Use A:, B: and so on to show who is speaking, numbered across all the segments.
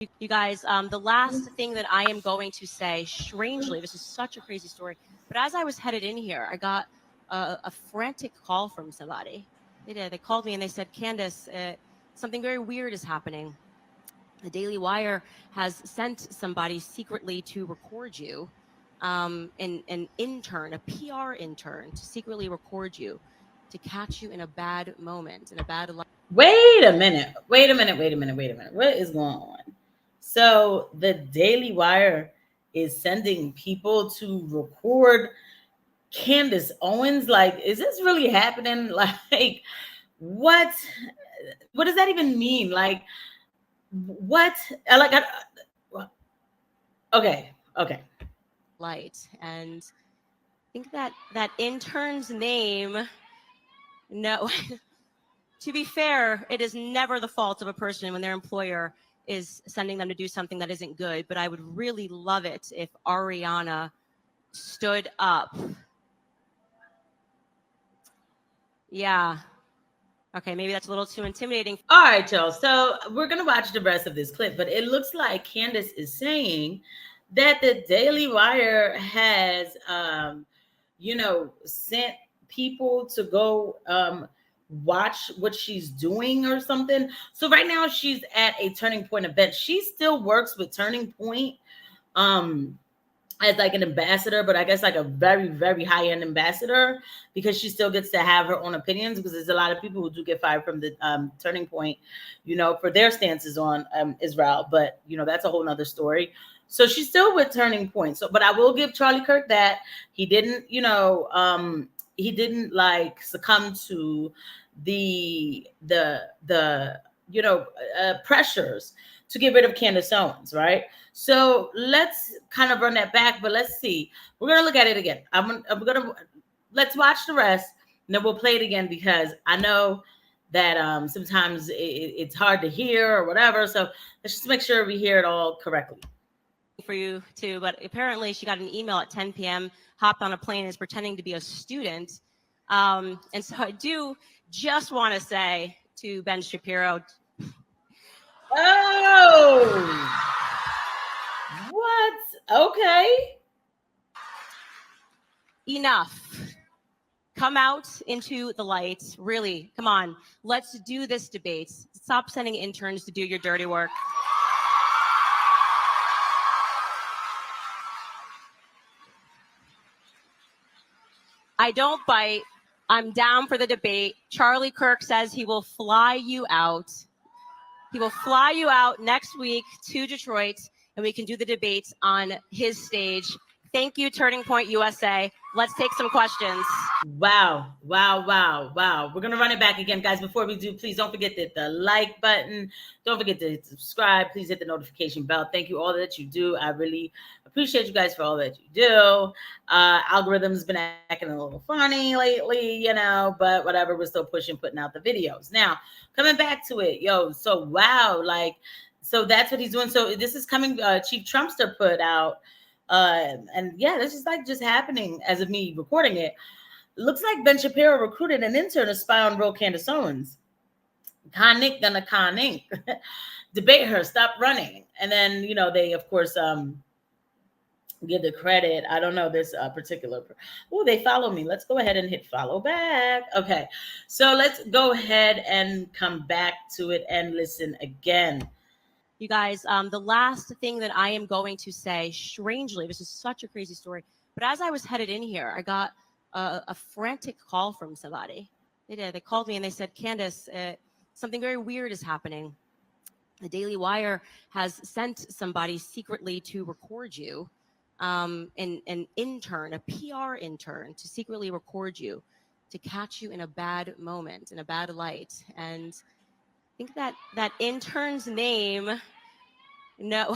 A: You guys, the last thing that I am going to say, strangely, this is such a crazy story, but as I was headed in here, I got a frantic call from somebody. They did. They called me and they said, Candace, something very weird is happening. The Daily Wire has sent somebody secretly to record you, an intern, a PR intern, to secretly record you, to catch you in a bad moment, in a bad life.
B: Wait a minute. Wait a minute. What is going on? So the Daily Wire is sending people to record Candace Owens. Like, is this really happening? Like, what? What does that even mean? Like, what? Okay.
A: Light. And I think that intern's name, no, to be fair, it is never the fault of a person when their employer is sending them to do something that isn't good. But I would really love it if Ariana stood up. Yeah. Okay, maybe that's a little too intimidating.
B: All right, y'all. So we're going to watch the rest of this clip, but it looks like Candace is saying that the Daily Wire has, sent people to go watch what she's doing or something. So right now she's at a Turning Point event. She still works with Turning Point as like an ambassador, but I guess like a very, very high-end ambassador, because she still gets to have her own opinions, because there's a lot of people who do get fired from the Turning Point, for their stances on Israel. But, that's a whole nother story. So she's still with Turning Point. So, but I will give Charlie Kirk that he didn't, he didn't like succumb to the pressures to get rid of Candace Owens, right? So let's kind of run that back, but let's see. We're gonna look at it again. Let's watch the rest, and then we'll play it again, because I know that sometimes it's hard to hear or whatever. So let's just make sure we hear it all correctly.
A: For you too, but apparently she got an email at 10 p.m., hopped on a plane, and is pretending to be a student. And so I do just want to say to Ben Shapiro,
B: oh, what? Okay.
A: Enough. Come out into the light. Really, come on. Let's do this debate. Stop sending interns to do your dirty work. I don't bite. I'm down for the debate. Charlie Kirk says he will fly you out. He will fly you out next week to Detroit, and we can do the debates on his stage. Thank you, Turning Point USA. Let's take some questions.
B: Wow. We're going to run it back again, guys. Before we do, please don't forget the like button. Don't forget to subscribe. Please hit the notification bell. Thank you all that you do. I really appreciate you guys for all that you do. Algorithm's been acting a little funny lately, but whatever. We're still putting out the videos. Now, coming back to it, so wow. So that's what he's doing. So this is coming, Chief Trumpster put out. And yeah, this is just happening as of me recording it. Looks like Ben Shapiro recruited an intern to spy on real Candace Owens. Con-Nick gonna con-ink. Debate her, stop running. And then, they, of course, give the credit. I don't know this particular. Oh, they follow me. Let's go ahead and hit follow back. Okay, so let's go ahead and come back to it and listen again.
A: You guys, the last thing that I am going to say, strangely, this is such a crazy story, but as I was headed in here, I got a frantic call from somebody. They did. They called me and they said, Candace, something very weird is happening. The Daily Wire has sent somebody secretly to record you, an intern, a PR intern, to secretly record you, to catch you in a bad moment, in a bad light. And I think that intern's name, no,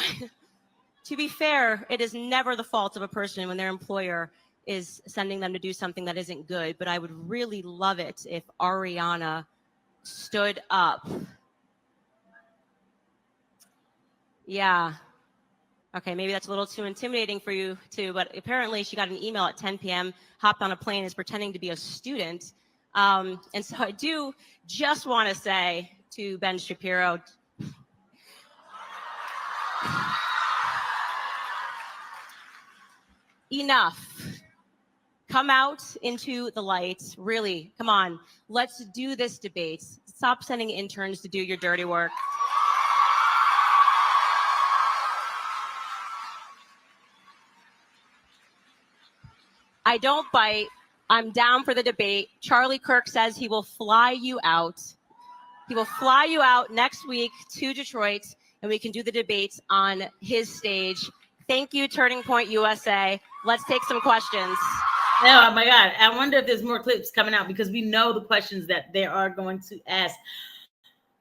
A: to be fair, it is never the fault of a person when their employer is sending them to do something that isn't good. But I would really love it if Ariana stood up. Yeah. Okay, maybe that's a little too intimidating for you too, but apparently she got an email at 10 p.m., hopped on a plane, and is pretending to be a student. And so I do just want to say to Ben Shapiro, Enough. Come out into the light. Really, come on. Let's do this debate. Stop sending interns to do your dirty work. I don't bite. I'm down for the debate. Charlie Kirk says he will fly you out. He will fly you out next week to Detroit, and we can do the debates on his stage. Thank you, Turning Point USA. Let's take some questions.
B: Oh my God. I wonder if there's more clips coming out, because we know the questions that they are going to ask.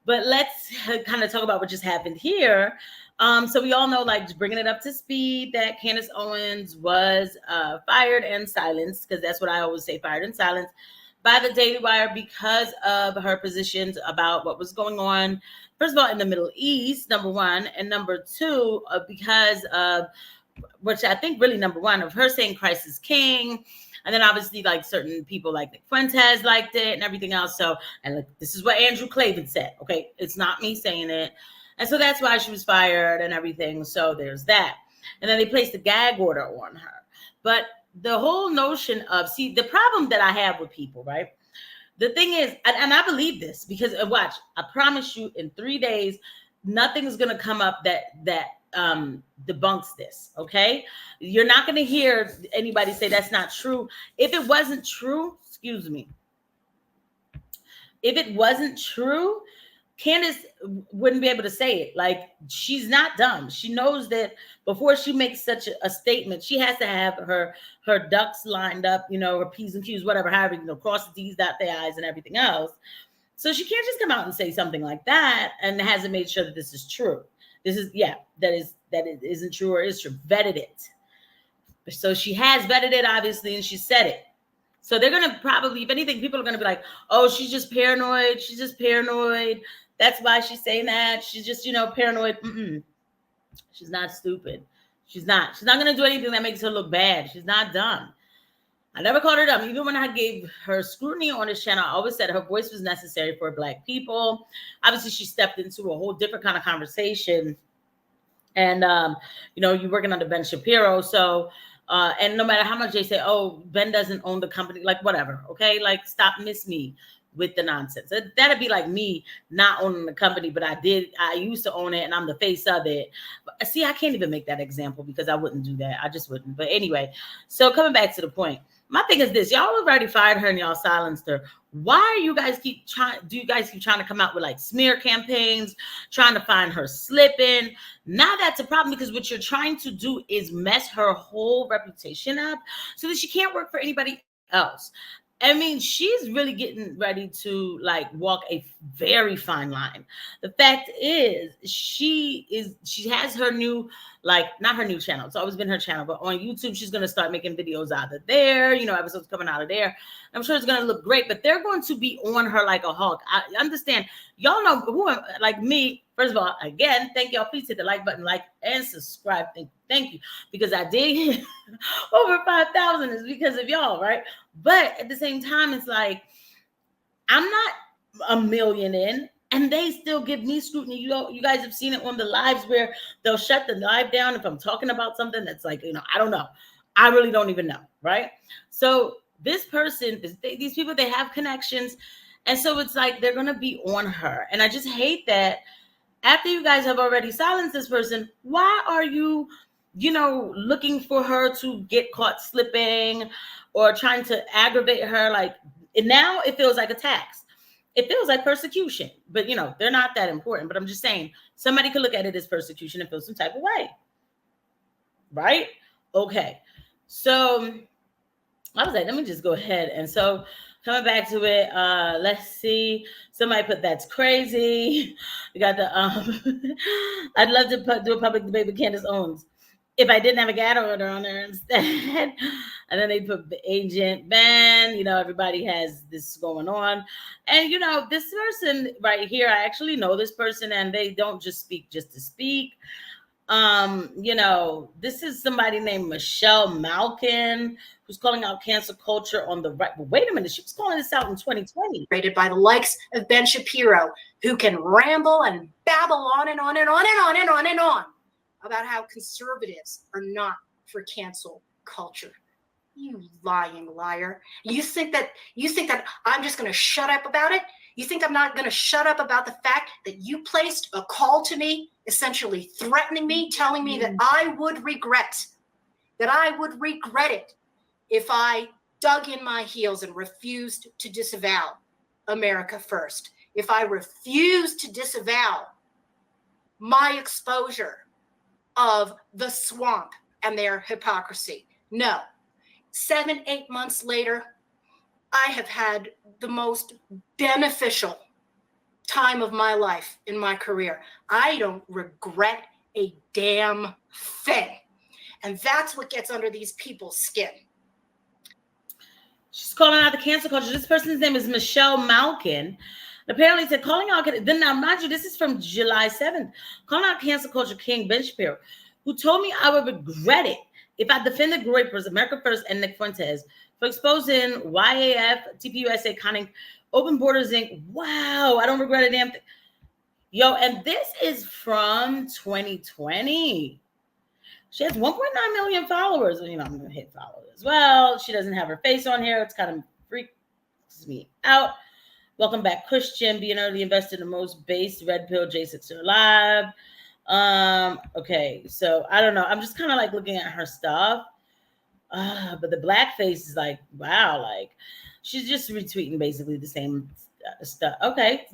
B: But let's kind of talk about what just happened here. So we all know, like, just bringing it up to speed, that Candace Owens was fired and silenced, because that's what I always say, fired and silenced by the Daily Wire because of her positions about what was going on, first of all, in the Middle East, number one, and number two, because of, which I think really number one, of her saying Christ is king. And then obviously, like, certain people like Nick Fuentes liked it and everything else. So, and like, this is what Andrew Clavin said. Okay, it's not me saying it. And so that's why she was fired and everything. So there's that. And then they placed a gag order on her. But the whole notion of, see, the problem that I have with people, right? The thing is, and I believe this, because watch, I promise you, in 3 days, nothing's gonna come up that debunks this. Okay, you're not gonna hear anybody say that's not true. If it wasn't true, excuse me, if it wasn't true, Candace wouldn't be able to say it. Like, she's not dumb. She knows that before she makes such a statement, she has to have her ducks lined up, you know, her P's and Q's, whatever, however, you know, cross the T's, dot the I's, and everything else. So she can't just come out and say something like that and hasn't made sure that this is true. This is, yeah, that it isn't true or is true. Vetted it. So she has vetted it, obviously, and she said it. So they're going to probably, if anything, people are going to be like, oh, she's just paranoid. She's just paranoid. That's why she's saying that. She's just, you know, paranoid. She's not stupid. She's not going to do anything that makes her look bad. She's not dumb. I never called her dumb. Even when I gave her scrutiny on this channel, I always said her voice was necessary for Black people. Obviously, she stepped into a whole different kind of conversation. And, you know, you're working under Ben Shapiro. So, and no matter how much they say, oh, Ben doesn't own the company, like, whatever. Okay. Like, stop, miss me with the nonsense. That'd be like me not owning the company, but I used to own it and I'm the face of it. But see, I can't even make that example because I wouldn't do that. I just wouldn't. But anyway, so coming back to the point, my thing is this: y'all have already fired her and y'all silenced her. Why do you guys keep trying to come out with like smear campaigns, trying to find her slipping? Now that's a problem, because what you're trying to do is mess her whole reputation up so that she can't work for anybody else. I mean, she's really getting ready to like walk a very fine line. The fact is, she has her new, like, not her new channel. It's always been her channel, but on YouTube, she's going to start making videos out of there, you know, episodes coming out of there. I'm sure it's going to look great, but they're going to be on her like a hawk. I understand. Y'all know who, like me. First of all, again, thank y'all. Please hit the like button, like, and subscribe. Thank you. Because I did hit over 5,000 is because of y'all, right? But at the same time, it's like, I'm not a million in, and they still give me scrutiny. You guys have seen it on the lives where they'll shut the live down if I'm talking about something that's like, you know, I don't know. I really don't even know, right? So this person, these people, they have connections. And so it's like they're going to be on her. And I just hate that after you guys have already silenced this person, why are you, you know, looking for her to get caught slipping or trying to aggravate her? Like, and now it feels like attacks. It feels like persecution. But, you know, they're not that important. But I'm just saying, somebody could look at it as persecution and feel some type of way. Right? Okay. So I was like, let me just go ahead. And so coming back to it, let's see. Somebody put, that's crazy. We got the, I'd love to do a public debate with Candace Owens if I didn't have a gag order on there instead. And then they put Agent Ben, you know, everybody has this going on. And, you know, this person right here, I actually know this person, and they don't just speak just to speak. You know, this is somebody named Michelle Malkin, who's calling out cancel culture on the right. But wait a minute, she was calling this out in 2020.
C: Rated by the likes of Ben Shapiro, who can ramble and babble on and on and on and on and on and on about how conservatives are not for cancel culture. You lying liar. You think that I'm just going to shut up about it? You think I'm not going to shut up about the fact that you placed a call to me, essentially threatening me, telling me that I would regret it if I dug in my heels and refused to disavow America First, if I refused to disavow my exposure of the swamp and their hypocrisy. No. 7-8 months later, I have had the most beneficial time of my life in my career. I don't regret a damn thing. And that's what gets under these people's skin.
B: She's calling out the cancel culture. This person's name is Michelle Malkin. Apparently said, calling out, then now mind you, this is from July 7th. Calling out cancel culture king Ben Shapiro, who told me I would regret it if I defended Groypers, America First, and Nick Fuentes for exposing YAF, TPUSA, conning Open Borders Inc. Wow, I don't regret a damn thing. Yo, and this is from 2020. She has 1.9 million followers. You know, I'm going to hit follow as well. She doesn't have her face on here. It's kind of freaks me out. Welcome back, Christian. Being early invested in the most base red pill J6 are alive. Okay, so I don't know. I'm just kind of like looking at her stuff. But the blackface is like, wow, like she's just retweeting basically the same stuff. Okay.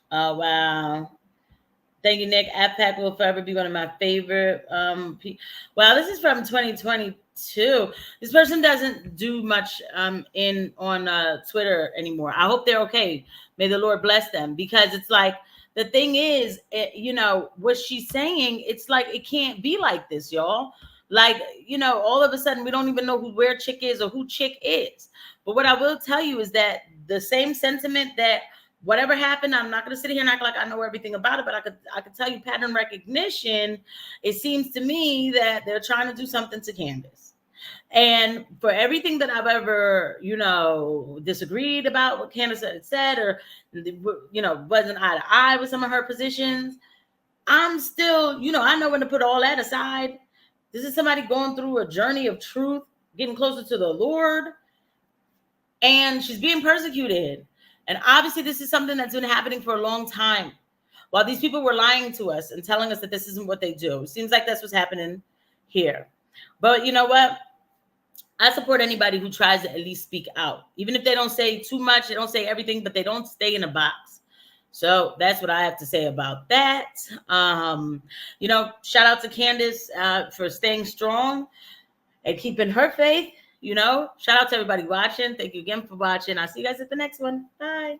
B: Wow. Thank you, Nick. AppPack will forever be one of my favorite. Wow, this is from 2022. This person doesn't do much on Twitter anymore. I hope they're okay. May the Lord bless them, because it's like, the thing is, you know, what she's saying, it's like, it can't be like this, y'all. Like, you know, all of a sudden, we don't even know where Chick is or who Chick is. But what I will tell you is that the same sentiment that whatever happened, I'm not going to sit here and act like I know everything about it, but I could tell you pattern recognition. It seems to me that they're trying to do something to Candace. And for everything that I've ever, you know, disagreed about what Candace had said, or, you know, wasn't eye to eye with some of her positions, I'm still, you know, I know when to put all that aside. This is somebody going through a journey of truth, getting closer to the Lord, and she's being persecuted. And obviously this is something that's been happening for a long time. While these people were lying to us and telling us that this isn't what they do. It seems like that's what's happening here. But you know what? I support anybody who tries to at least speak out. Even if they don't say too much, they don't say everything, but they don't stay in a box. So that's what I have to say about that. You know, shout out to Candace for staying strong and keeping her faith. You know, shout out to everybody watching. Thank you again for watching. I'll see you guys at the next one. Bye.